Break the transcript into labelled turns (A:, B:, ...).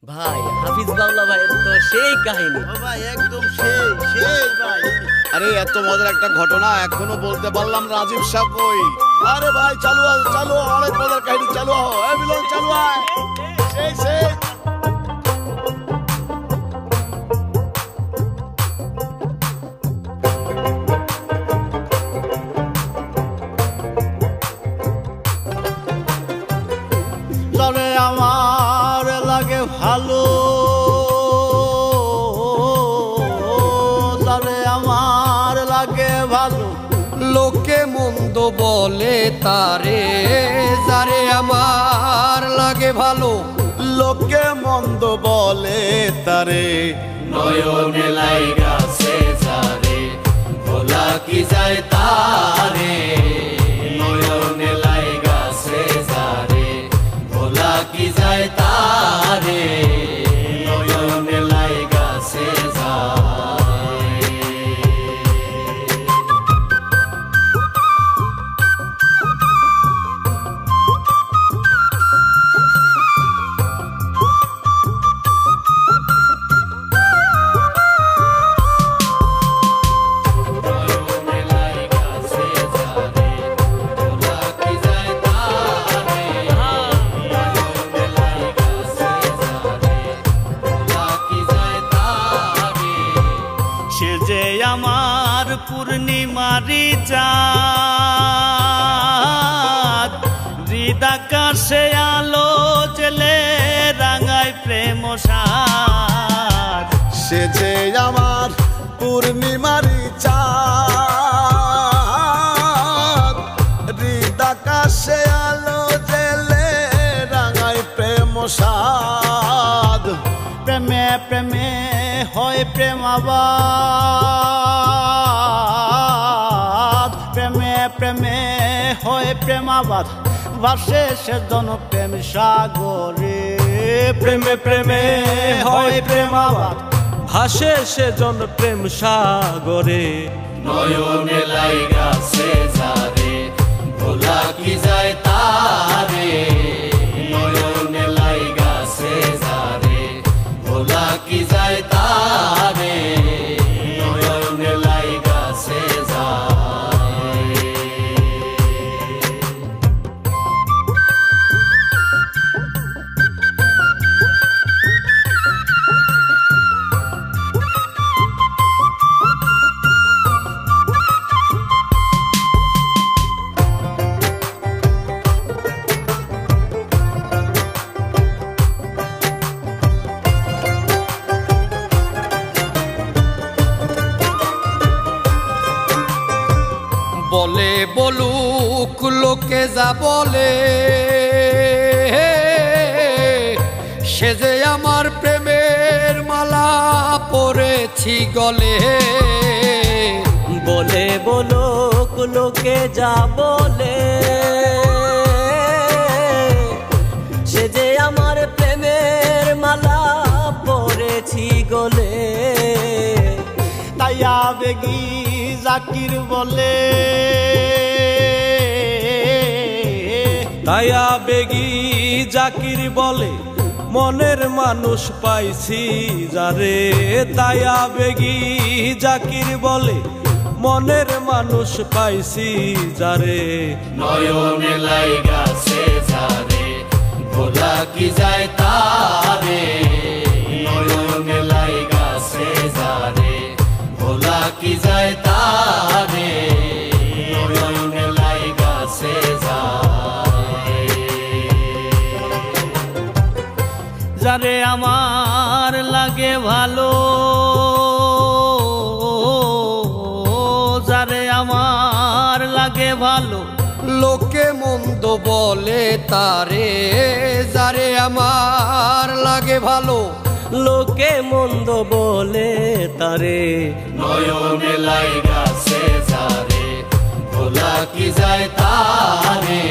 A: ভাই হাফিজ বাংলা ভাইয়ের তো সেই কাহিনী।
B: ও ভাই একদম সেই সেই ভাই।
C: আরে এত মজার একটা ঘটনা এখনো বলতে পারলাম রাজীব শাহ কই। আরে ভাই চালু চালু অনেক মজার কাহিনী চালু মিলন চালু আয় সেই সেই
B: তবে আমার লাগে ভালো, তবে আমার লাগে ভালো।
D: লোকে মন্দ বলে তারে, যারে আমার লাগে ভালো।
C: লোকে মন্দ বলে তারে,
E: নয়নে লাইগাছে যারে, ভোলা কি যায় তারে। নয়নে লাইগাছে যারে, ভোলা কি যায় তারে। নয়নে লাইগাছে যারে।
B: সে যে আমার পূর্ণিমারি চাঁদ, হৃদাকাশে আলো জেলে রাঙায় প্রেম সাদ।
C: সে যে আমার পূর্ণিমারি চাঁদ, হৃদাকাশে আলো জেলে রাঙায় প্রেম সাদ।
B: প্রেমে প্রেমে হয় প্রেমাবাদ, প্রেমে প্রেমে হয় প্রেমাবাদ। ভাসে সে জন প্রেম সাগরে, প্রেমে প্রেমে হয় প্রেমাবাদ।
D: ভাসে সেজন প্রেম সাগরে।
E: নয়নে লাইগাছে যারে, ভোলা কি যায় তারে। নয়নে লাইগাছে যারে, ভোলা কি যায় তারে। নয়নে লাইগাছে যারে।
D: বলে বলুক লোকে যা বলে, সে যে আমার প্রেমের মালা পরেছি গলে।
A: বলে বলো লোকে যা বলে, সে যে আমার প্রেমের মালা পরেছি গলে।
B: তাই আবেগী জাকির বলে,
D: তাই আবেগী জাকির বলে, মনের মানুষ পাইছি যারে। তাই আবেগী জাকির বলে, মনের মানুষ পাইছি যারে।
E: নয়নে লাইগাছে যারে, ভোলা কি যায় তারে। নয়নে লাইগাছে যারে, ভোলা কি যায় তারে। নয়নে লাইগাছে যারে।
B: যারে আমার লাগে ভালো, যারে আমার লাগে ভালো।
D: লোকে মন্দ বলে তারে, যারে আমার লাগে ভালো।
A: লোকে মন্দ বলে তারে।
E: নয়নে লাইগাছে যারে, ভোলা কি যায় তারে।